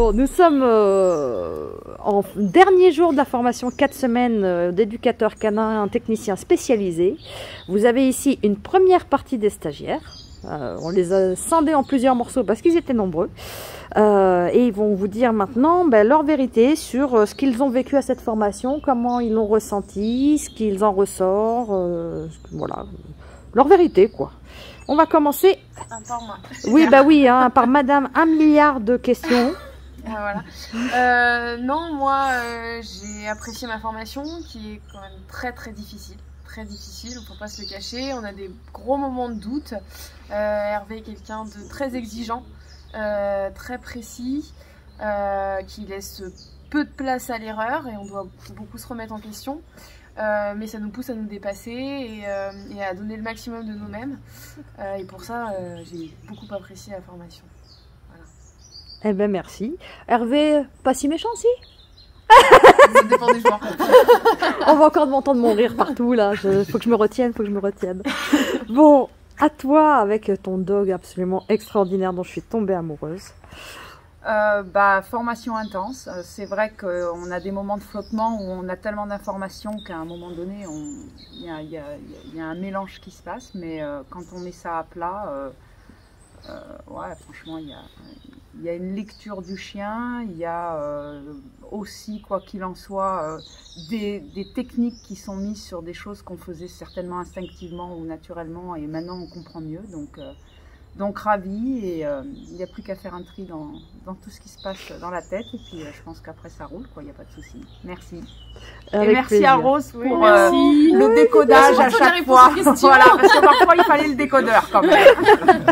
Bon, nous sommes en dernier jour de la formation 4 semaines d'éducateur canin, un technicien spécialisé. Vous avez ici une première partie des stagiaires. On les a scindés en plusieurs morceaux parce qu'ils étaient nombreux. Et ils vont vous dire maintenant leur vérité sur ce qu'ils ont vécu à cette formation, comment ils l'ont ressenti, ce qu'ils en ressortent, voilà, leur vérité quoi. On va commencer. Par moi. Oui, bah oui, hein, par Madame 1 milliard de questions. Voilà. Non, moi, j'ai apprécié ma formation qui est quand même très difficile. Très difficile, il ne faut pas se le cacher. On a des gros moments de doute. Hervé est quelqu'un de très exigeant, très précis, qui laisse peu de place à l'erreur et on doit beaucoup se remettre en question. Mais ça nous pousse à nous dépasser et à donner le maximum de nous-mêmes. Et pour ça, j'ai beaucoup apprécié la formation. Voilà. Eh ben merci. Hervé, pas si méchant si? Ça dépend des jours. On va encore m'entendre mon rire partout là. Faut que je me retienne, Bon, à toi avec ton dog absolument extraordinaire dont je suis tombée amoureuse. Formation intense. C'est vrai qu'on a des moments de flottement où on a tellement d'informations qu'à un moment donné, il y a un mélange qui se passe. Mais quand on met ça à plat, ouais, franchement, il y a une lecture du chien. Il y a aussi, quoi qu'il en soit, des techniques qui sont mises sur des choses qu'on faisait certainement instinctivement ou naturellement. Et maintenant, on comprend mieux. Donc ravi et il n'y a plus qu'à faire un tri dans tout ce qui se passe dans la tête et puis je pense qu'après ça roule quoi, il n'y a pas de souci. Merci. Avec et merci plaisir. à Rose pour le décodage à chaque fois. Voilà, parce que parfois il fallait le décodeur quand même.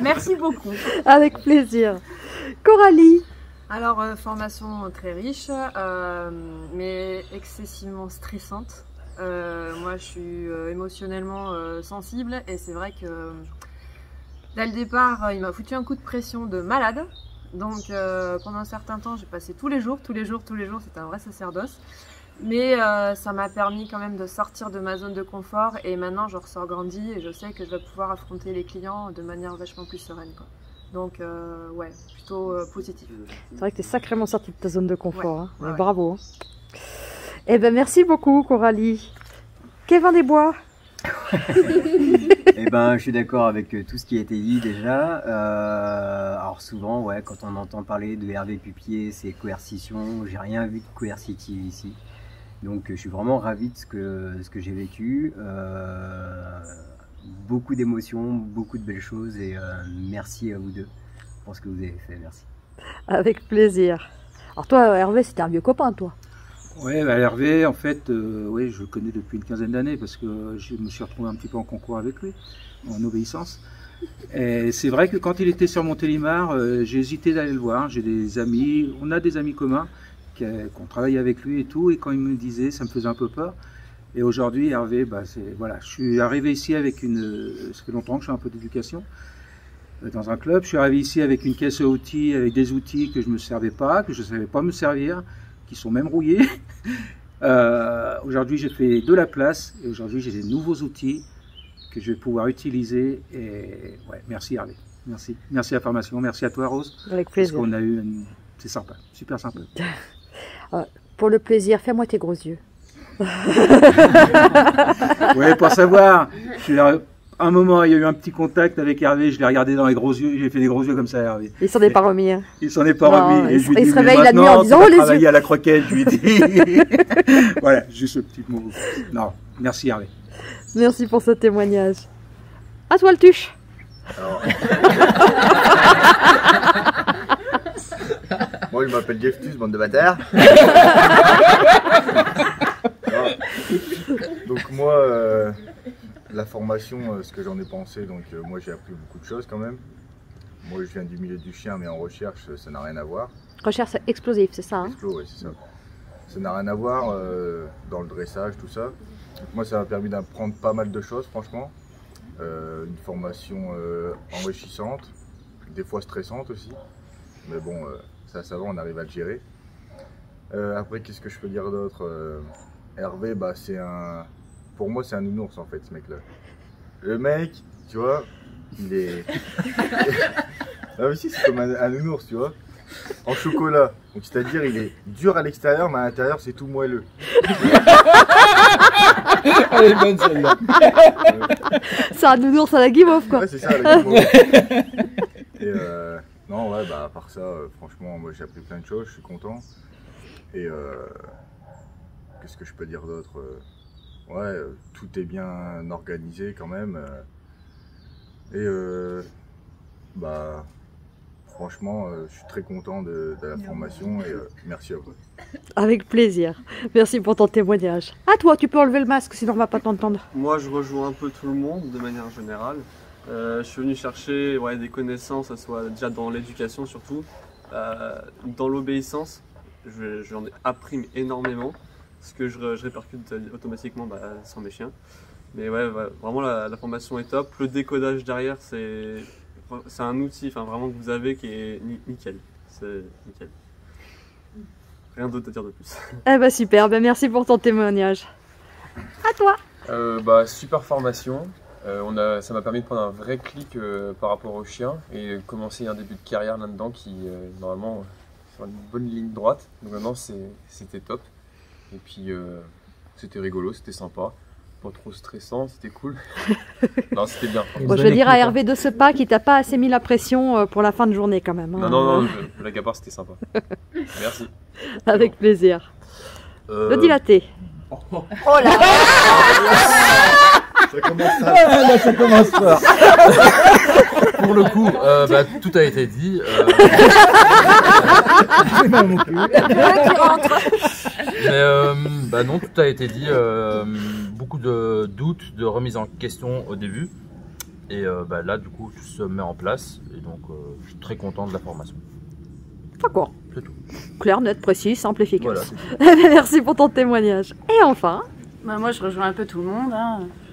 Merci beaucoup. Avec plaisir. Coralie. Alors, formation très riche, mais excessivement stressante. Moi, je suis émotionnellement sensible et c'est vrai que dès le départ, il m'a foutu un coup de pression de malade. Donc pendant un certain temps, j'ai passé tous les jours, c'était un vrai sacerdoce. Mais ça m'a permis quand même de sortir de ma zone de confort et maintenant je ressors grandi et je sais que je vais pouvoir affronter les clients de manière vachement plus sereine, quoi. Donc ouais, plutôt positif. C'est vrai que tu es sacrément sortie de ta zone de confort, ouais, hein. Ouais. Bravo. Eh ben merci beaucoup Coralie. Kevin Desbois. Eh ben, je suis d'accord avec tout ce qui a été dit déjà. Alors souvent, ouais, quand on entend parler de Hervé Pupier, c'est coercition. J'ai rien vu de coercitif ici. Donc, je suis vraiment ravi de ce que j'ai vécu. Beaucoup d'émotions, beaucoup de belles choses et merci à vous deux pour ce que vous avez fait. Merci. Avec plaisir. Alors toi, Hervé, c'était un vieux copain, toi. Oui, Hervé, en fait, oui, je le connais depuis une quinzaine d'années parce que je me suis retrouvé un petit peu en concours avec lui, en obéissance. Et c'est vrai que quand il était sur Montélimar, j'ai hésité d'aller le voir. J'ai des amis, on a des amis communs qu'on travaille avec lui et tout. Et quand il me disait, ça me faisait un peu peur. Et aujourd'hui, Hervé, voilà, je suis arrivé ici avec ça fait longtemps que je fais un peu d'éducation dans un club. Je suis arrivé ici avec une caisse à outils, avec des outils que je ne me servais pas, que je ne savais pas me servir, qui sont même rouillés. Aujourd'hui, j'ai fait de la place et aujourd'hui, j'ai des nouveaux outils que je vais pouvoir utiliser. Et ouais, merci Hervé. Merci à la formation. Merci à toi Rose. Avec plaisir. Parce qu'on a eu c'est sympa, super sympa. Pour le plaisir, fais-moi tes gros yeux. Ouais, pour savoir, un moment, il y a eu un petit contact avec Hervé, je l'ai regardé dans les gros yeux, j'ai fait des gros yeux comme ça Hervé. Il s'en est pas remis. Hein. Il s'en est pas Non, remis. Et il je lui se dis, réveille mais la nuit en maintenant, disant, tu vas oh, les travailler yeux. à la croquette, je lui dis. Voilà, juste ce petit mot. Non, merci Hervé. Merci pour ce témoignage. À toi le tuche. Alors... Moi je m'appelle Jeftus, bande de bâtards. Donc moi, la formation, ce que j'en ai pensé, donc moi j'ai appris beaucoup de choses quand même. Moi je viens du milieu du chien mais en recherche ça n'a rien à voir. Recherche explosive, c'est ça hein? Explo, oui c'est ça. Ça n'a rien à voir dans le dressage, tout ça. Donc, moi ça m'a permis d'apprendre pas mal de choses franchement. Une formation enrichissante, des fois stressante aussi. Mais bon, ça va, on arrive à le gérer. Après, qu'est-ce que je peux dire d'autre? Hervé, pour moi, c'est un nounours en fait, ce mec-là. Le mec, tu vois, il est. Ah, mais si, c'est comme un nounours, tu vois. en chocolat. Donc c'est-à-dire il est dur à l'extérieur, mais à l'intérieur c'est tout moelleux. Elle est bonne celle-là. C'est un nounours à la guimauve, quoi. Ouais, c'est ça. La guimauve. Et non, ouais, bah à part ça, franchement, moi j'ai appris plein de choses, je suis content. Et qu'est-ce que je peux dire d'autre? Ouais, tout est bien organisé quand même. Et bah franchement, je suis très content de la formation et merci à vous. Avec plaisir. Merci pour ton témoignage. À toi, tu peux enlever le masque, sinon on va pas t'entendre. Moi, je rejoins un peu tout le monde de manière générale. Je suis venu chercher des connaissances, que ce soit déjà dans l'éducation surtout, dans l'obéissance. J'en ai appris énormément, ce que je répercute automatiquement sur mes chiens. Mais ouais, vraiment la formation est top. Le décodage derrière, c'est un outil vraiment que vous avez qui est nickel. C'est nickel. Rien d'autre à dire de plus. Eh ben super, merci pour ton témoignage. À toi. Super formation. Ça m'a permis de prendre un vrai clic par rapport aux chiens et commencer un début de carrière là-dedans qui normalement sur une bonne ligne droite. Donc maintenant c'était top. Et puis c'était rigolo, c'était sympa. Pas trop stressant, c'était cool. Non, c'était bien. Bon, je vais dire à Hervé de ce pas qu'il t'a pas assez mis la pression pour la fin de journée quand même. Hein. Non, la gabarre c'était sympa. Merci. Avec plaisir. Le dilaté. Oh là là. Ça commence ça. Là, ça commence fort. Pour le coup, tout a été dit. Mais non, tout a été dit. Beaucoup de doutes, de remise en question au début. Et là, du coup, tout se met en place. Et donc, je suis très content de la formation. D'accord. C'est tout. Clair, net, précis, simple, efficace. Voilà. Merci pour ton témoignage. Et enfin... Moi, je rejoins un peu tout le monde.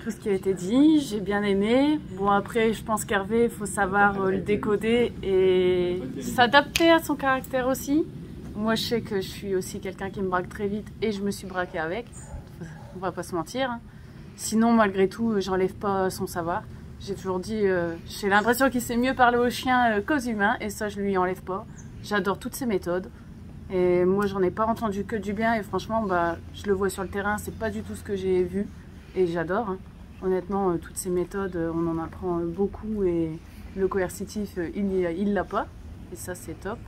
Tout ce qui a été dit, j'ai bien aimé. Bon, après, je pense qu'Hervé, il faut savoir le décoder et s'adapter à son caractère aussi. Moi, je sais que je suis aussi quelqu'un qui me braque très vite et je me suis braquée avec. On va pas se mentir. Sinon, malgré tout, j'enlève pas son savoir. J'ai toujours dit, j'ai l'impression qu'il sait mieux parler aux chiens qu'aux humains et ça, je lui enlève pas. J'adore toutes ses méthodes. Et moi, j'en ai pas entendu que du bien et franchement, je le vois sur le terrain, c'est pas du tout ce que j'ai vu et j'adore. Honnêtement, toutes ces méthodes, on en apprend beaucoup et le coercitif, il l'a pas et ça, c'est top.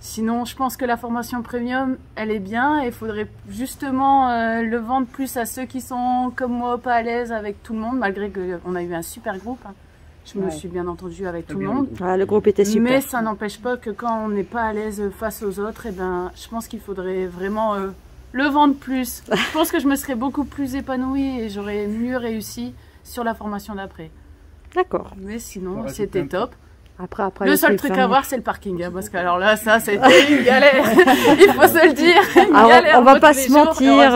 Sinon, je pense que la formation premium, elle est bien et il faudrait justement le vendre plus à ceux qui sont comme moi pas à l'aise avec tout le monde, malgré qu'on a eu un super groupe. Je me suis bien entendue avec tout le monde. Ah, le groupe était super. Mais ça n'empêche pas que quand on n'est pas à l'aise face aux autres, je pense qu'il faudrait vraiment le vendre plus. Je pense que je me serais beaucoup plus épanouie et j'aurais mieux réussi sur la formation d'après. D'accord. Mais sinon, c'était top. Après, le seul truc à voir, c'est le parking. Parce que alors là, ça, c'était une galère. Il faut se le dire. Une galère. On va pas se mentir.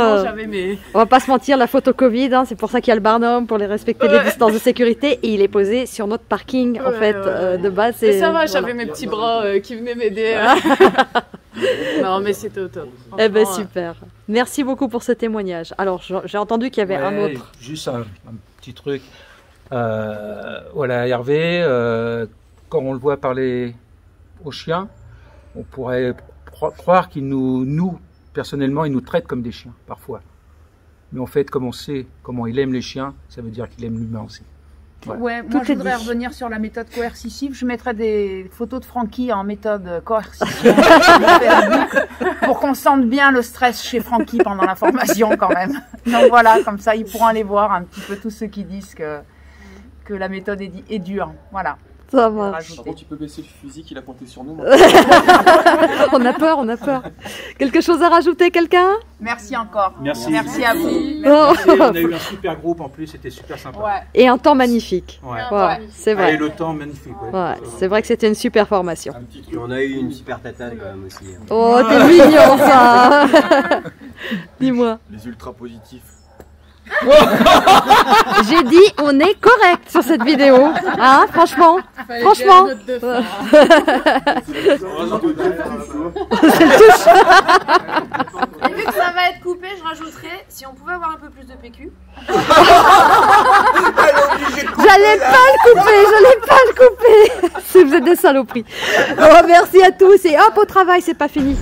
On va pas se mentir, la photo Covid, c'est pour ça qu'il y a le barnum, pour les respecter les distances de sécurité. Et il est posé sur notre parking, en fait, de base. Mais ça va, j'avais mes petits bras qui venaient m'aider. Non, mais c'était au top. Eh ben super. Merci beaucoup pour ce témoignage. Alors, j'ai entendu qu'il y avait un autre. Juste un petit truc. Voilà, Hervé. Quand on le voit parler aux chiens, on pourrait croire qu'il nous, personnellement, il nous traite comme des chiens, parfois. Mais en fait, comme on sait comment il aime les chiens, ça veut dire qu'il aime l'humain aussi. Voilà. Ouais, moi je voudrais revenir sur la méthode coercitive. Je mettrais des photos de Francky en méthode coercitive pour qu'on sente bien le stress chez Francky pendant la formation quand même. Donc voilà, comme ça ils pourront aller voir un petit peu tous ceux qui disent que la méthode est dure. Voilà. Ça marche. Par contre, tu peux baisser le fusil qu'il a pointé sur nous. On a peur. Quelque chose à rajouter, quelqu'un? Merci encore. Merci à vous. Merci. On a eu un super groupe en plus, c'était super sympa. Ouais. Et un temps magnifique. Ouais. C'est vrai. Et le temps magnifique. Ouais, c'est vrai que c'était une super formation. Et on a eu une super tatane quand même aussi. Oh, t'es mignon ça. Dis-moi. Les ultra positifs. J'ai dit on est correct sur cette vidéo, hein, franchement. C'est le touche. Et vu que ça va être coupé, je rajouterai si on pouvait avoir un peu plus de PQ. J'allais pas le couper, couper. Vous êtes des saloperies. Oh, merci à tous et hop au travail, c'est pas fini.